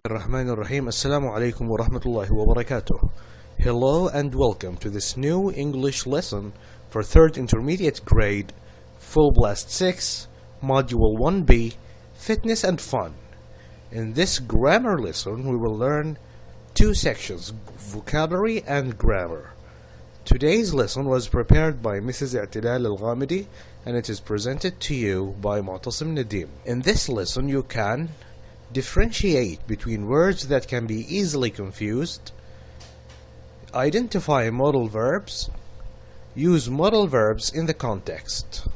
الرحمن الرحيم. السلام عليكم ورحمة الله وبركاته. Hello and welcome to this new English lesson for 3rd intermediate grade, Full Blast 6, Module 1B, Fitness and Fun. In this grammar lesson, we will learn two sections, vocabulary and grammar. Today's lesson was prepared by Mrs. I'tidal Al-Ghamidi and it is presented to you by Mu'tasim Nadim. In this lesson, you can differentiate between words that can be easily confused, identify modal verbs, use modal verbs in the context.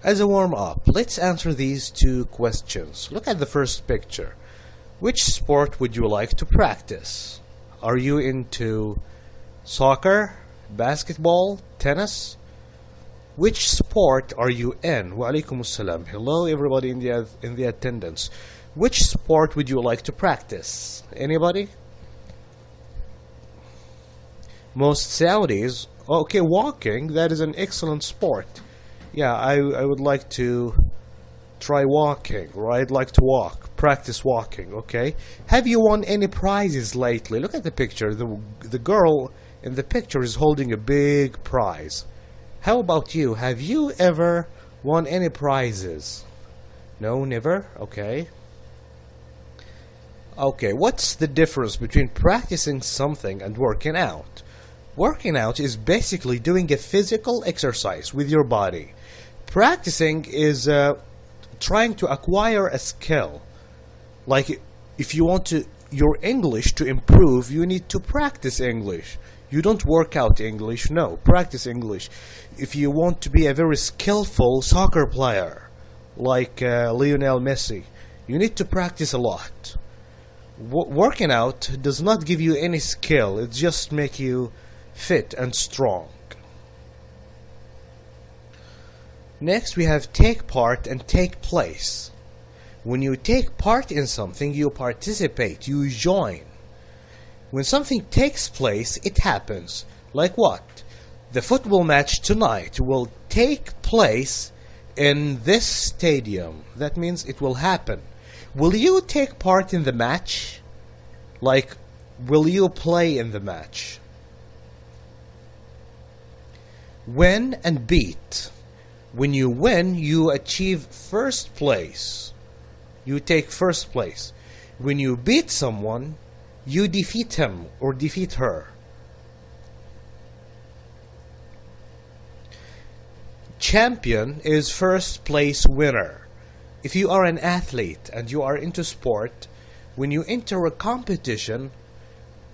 As a warm-up, let's answer these two questions. Look at the first picture. Which sport would you like to practice? Are you into soccer, basketball, tennis? Which sport are you in? Wa alaikum assalam. Hello everybody in the attendance. Which sport would you like to practice? Anybody? Most Saudis, okay, walking, that is an excellent sport. Yeah, I would like to try walking, or I'd like to practice walking, okay? Have you won any prizes lately? Look at the picture. The girl in the picture is holding a big prize. How about you? Have you ever won any prizes? No, never? Okay. Okay, what's the difference between practicing something and working out? Working out is basically doing a physical exercise with your body. Practicing is trying to acquire a skill. Like if you want your English to improve, you need to practice English. You don't work out English, no, practice English. If you want to be a very skillful soccer player, like Lionel Messi, you need to practice a lot. Working out does not give you any skill, it just makes you fit and strong. Next we have take part and take place. When you take part in something, you participate, you join. When something takes place, it happens. Like what? The football match tonight will take place in this stadium. That means it will happen. Will you take part in the match? Like, will you play in the match? Win and beat. When you win, you achieve first place. You take first place. When you beat someone, you defeat him or defeat her. Champion is first place winner. If you are an athlete and you are into sport, when you enter a competition,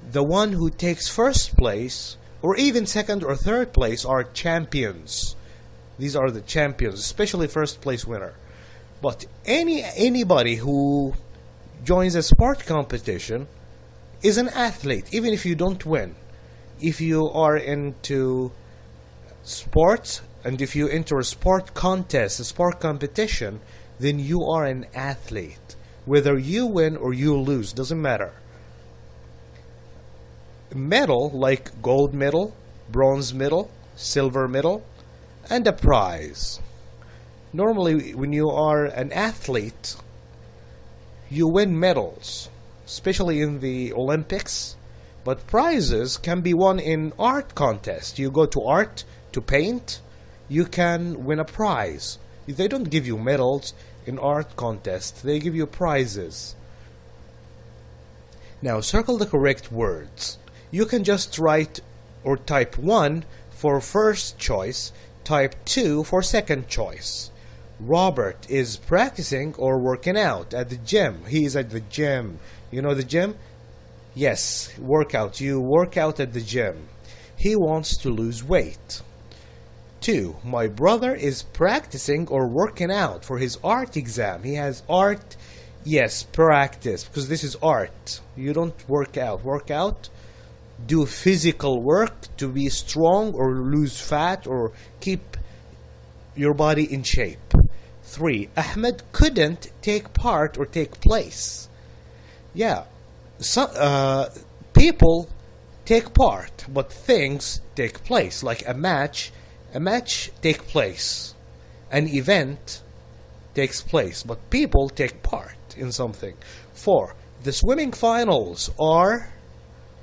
the one who takes first place or even second or third place are champions. These are the champions, especially first place winner. But anybody who joins a sport competition is an athlete, even if you don't win. If you are into sports and if you enter a sport contest, a sport competition, then you are an athlete. Whether you win or you lose, doesn't matter. Medal, like gold medal, bronze medal, silver medal, and a prize. Normally, when you are an athlete, you win medals, especially in the Olympics, but prizes can be won in art contests. You go to art to paint, you can win a prize. They don't give you medals in art contests, they give you prizes. Now circle the correct words. You can just write or type 1 for first choice, type 2 for second choice. Robert is practicing or working out at the gym. He is at the gym. You know the gym? Yes, workout. You work out at the gym. He wants to lose weight. 2. My brother is practicing or working out for his art exam. He has art. Yes, practice, because this is art. You don't work out. Work out, do physical work to be strong or lose fat or keep your body in shape. 3. Ahmed couldn't take part or take place. Yeah, some people take part, but things take place. Like a match take place. An event takes place, but people take part in something. 4. The swimming finals are,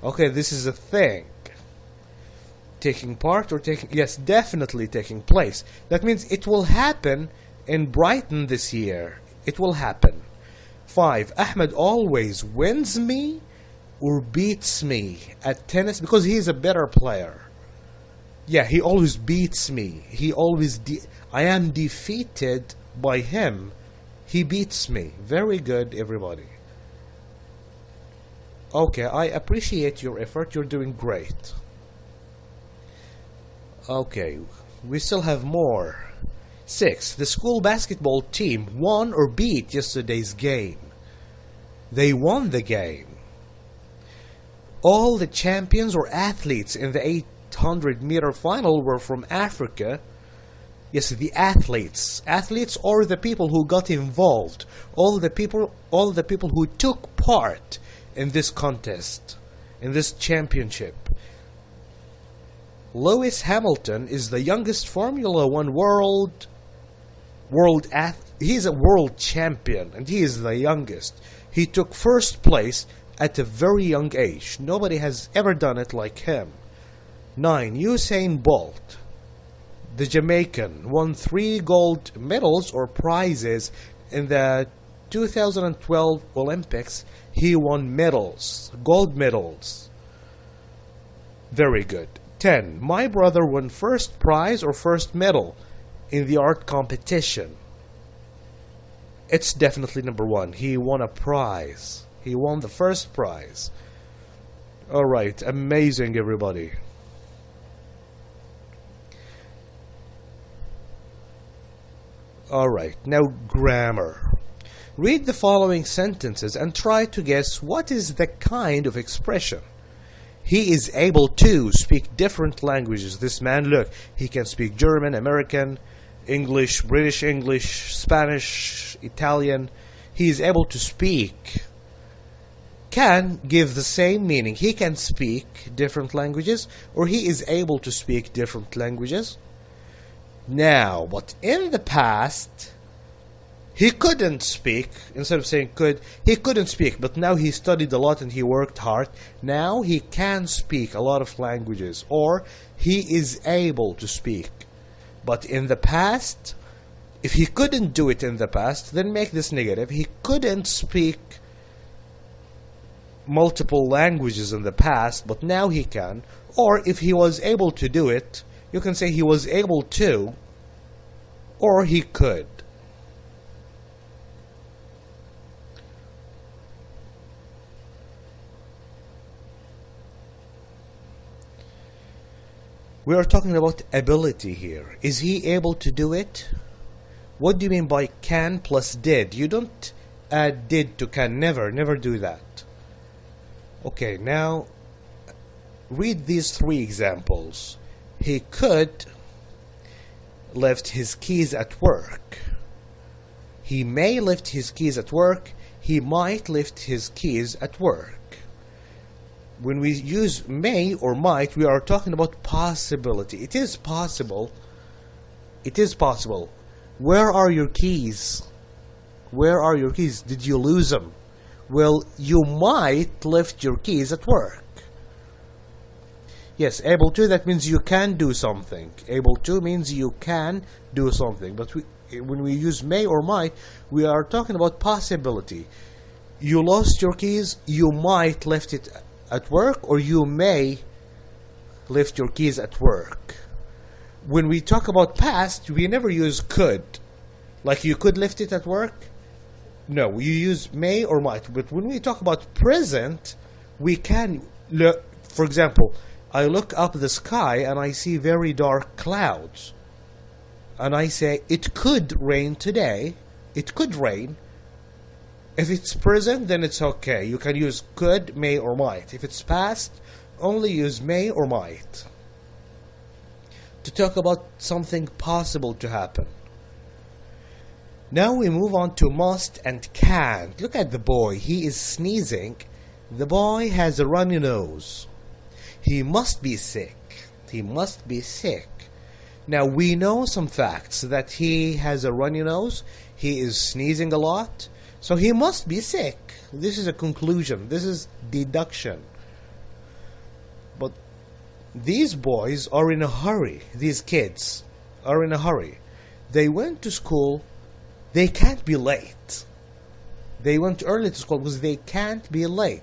okay, this is a thing. Taking part or taking, yes, definitely taking place. That means it will happen in Brighton this year. It will happen. 5. Ahmed always wins me or beats me at tennis because he is a better player. Yeah, he always beats me. I am defeated by him. He beats me. Very good, everybody. Okay, I appreciate your effort. You're doing great. Okay, we still have more. 6. The school basketball team won or beat yesterday's game. They won the game. All the champions or athletes in the 800-meter final were from Africa. Yes, the athletes or the people who got involved. All the people who took part in this contest, in this championship. Lewis Hamilton is the youngest Formula One he's a world champion, and he is the youngest. He took first place at a very young age. Nobody has ever done it like him. 9. Usain Bolt, the Jamaican, won 3 gold medals or prizes in the 2012 Olympics. He won medals, gold medals. Very good. 10. My brother won first prize or first medal in the art competition. It's definitely number 1. He won a prize. He won the first prize. Alright, amazing, everybody. Alright, now grammar. Read the following sentences and try to guess what is the kind of expression. He is able to speak different languages. This man, look, he can speak German, American, English, British English, Spanish, Italian. He is able to speak. Can give the same meaning. He can speak different languages, or he is able to speak different languages. Now, but in the past, he couldn't speak. Instead of saying could, he couldn't speak, but now he studied a lot and he worked hard. Now he can speak a lot of languages, or he is able to speak. But in the past, if he couldn't do it in the past, then make this negative. He couldn't speak multiple languages in the past, but now he can. Or if he was able to do it, you can say he was able to, or he could. We are talking about ability here. Is he able to do it? What do you mean by can plus did? You don't add did to can. Never do that. Okay, now read these 3 examples. He could left his keys at work. He may lift his keys at work. He might lift his keys at work. When we use may or might, we are talking about possibility. It is possible. It is possible. Where are your keys? Where are your keys? Did you lose them? Well, you might lift your keys at work. Yes, able to, that means you can do something. Able to means you can do something. But when we use may or might, we are talking about possibility. You lost your keys, you might lift it at work, or you may lift your keys at work. When we talk about past, we never use could. Like you could lift it at work? No, you use may or might. But when we talk about present, we can look. For example, I look up the sky and I see very dark clouds. And I say, it could rain today. It could rain. If it's present, then it's okay. You can use could, may, or might. If it's past, only use may or might. To talk about something possible to happen. Now we move on to must and can't. Look at the boy. He is sneezing. The boy has a runny nose. he must be sick. He must be sick. Now we know some facts that he has a runny nose, he is sneezing a lot, so he must be sick. This is a conclusion. This is deduction. But these boys are in a hurry. These kids are in a hurry. They went to school. They can't be late. They went early to school because they can't be late.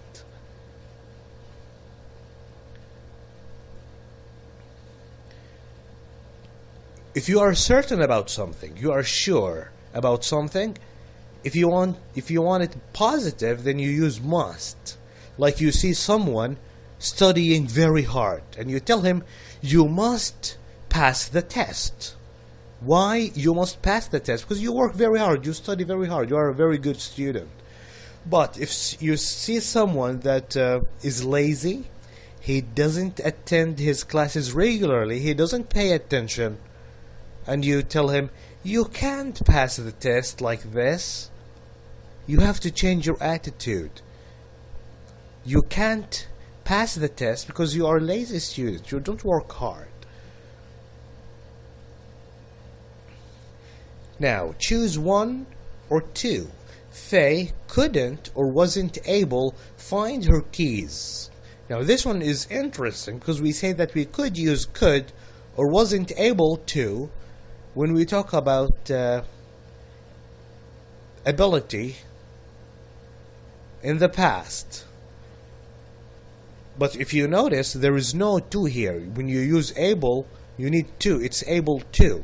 If you are certain about something, you are sure about something, if you want it positive, then you use must. Like you see someone studying very hard and you tell him you must pass the test. Why you must pass the test? Because you work very hard, you study very hard, you are a very good student. But if you see someone that is lazy, he doesn't attend his classes regularly, he doesn't pay attention, and you tell him, you can't pass the test like this. You have to change your attitude. You can't pass the test because you are a lazy student. You don't work hard. Now, choose one or two. Faye couldn't or wasn't able find her keys. Now, this one is interesting because we say that we could use could or wasn't able to when we talk about ability in the past. But if you notice, there is no to here. When you use able, you need to. It's able to.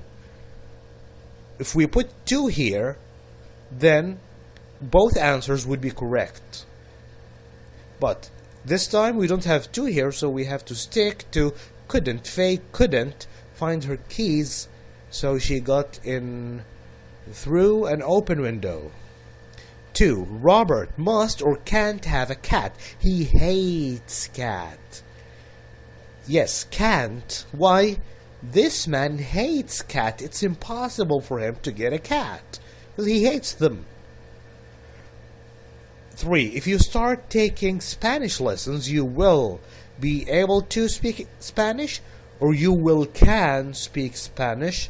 If we put to here, then both answers would be correct. But this time we don't have to here, so we have to stick to couldn't. Faye couldn't find her keys, so she got in through an open window. 2. Robert must or can't have a cat. He hates cat. Yes, can't. Why? This man hates cat. It's impossible for him to get a cat because he hates them. 3. If you start taking Spanish lessons, you will be able to speak Spanish or you will can speak Spanish.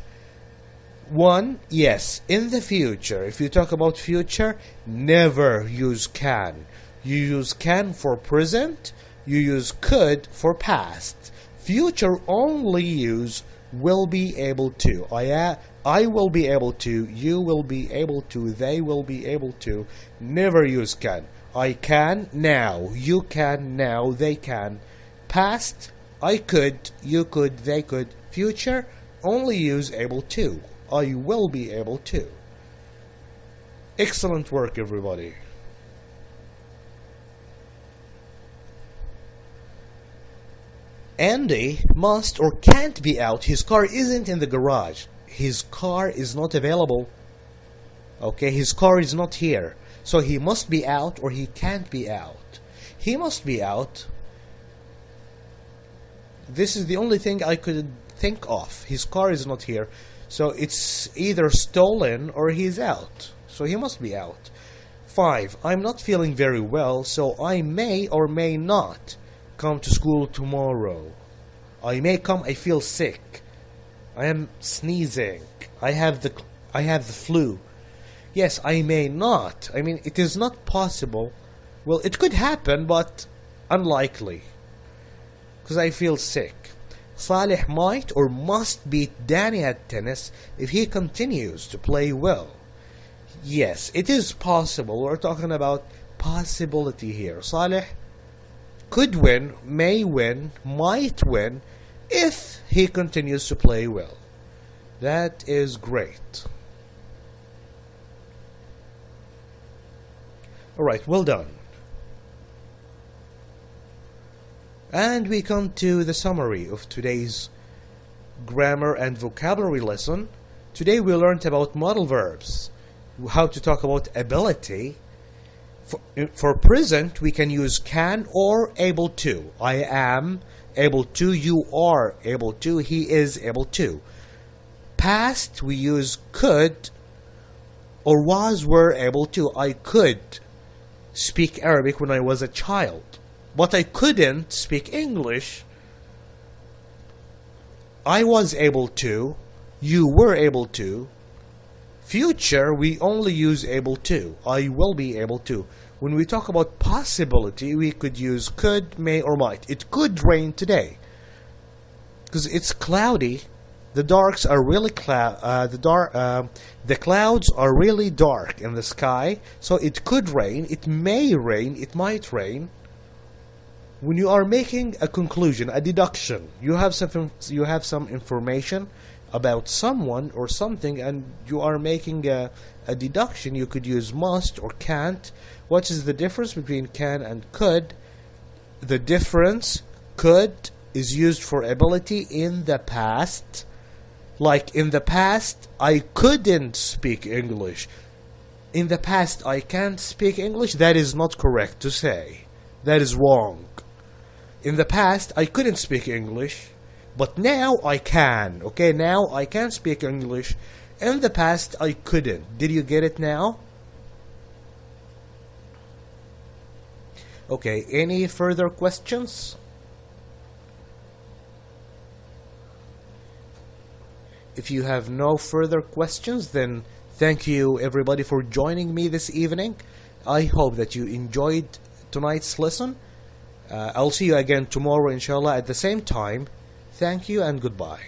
1. Yes, in the future. If you talk about future, never use can. You use can for present, you use could for past. Future only use will be able to. I will be able to, you will be able to, they will be able to. Never use can. I can now, you can now, they can. Past, I could, you could, they could. Future, only use able to. I will be able to. Excellent work, everybody. Andy must or can't be out. His car isn't in the garage. His car is not available. Okay, his car is not here. So he must be out or he can't be out. He must be out. This is the only thing I could think of. His car is not here. So it's either stolen or he's out. So he must be out. 5. I'm not feeling very well, so I may or may not come to school tomorrow. I may come, I feel sick. I am sneezing. I have the flu. Yes, I may not. I mean, it is not possible. Well, it could happen, but unlikely. Because I feel sick. Saleh might or must beat Danny at tennis if he continues to play well. Yes, it is possible. We're talking about possibility here. Saleh could win, may win, might win if he continues to play well. That is great. Alright, well done. And we come to the summary of today's grammar and vocabulary lesson. Today we learned about modal verbs, how to talk about ability. For present, we can use can or able to. I am able to, you are able to, he is able to. Past, we use could or were able to. I could speak Arabic when I was a child, but I couldn't speak English I was able to, you were able to. Future, we only use able to. I will be able to. When we talk about possibility, we could use could, may, or might. It could rain today because it's cloudy. The darks are really the clouds are really dark in the sky, so it could rain. It may rain. It might rain. When you are making a conclusion, a deduction, you have some information about someone or something, and you are making a deduction. You could use must or can't. What is the difference between can and could? The difference, could is used for ability in the past. Like in the past, I couldn't speak English. In the past, I can't speak English. That is not correct to say. That is wrong. In the past, I couldn't speak English, but now I can. Okay, now I can speak English. In the past, I couldn't. Did you get it now? Okay, any further questions? If you have no further questions, then thank you everybody for joining me this evening. I hope that you enjoyed tonight's lesson. I'll see you again tomorrow inshallah at the same time. Thank you and goodbye.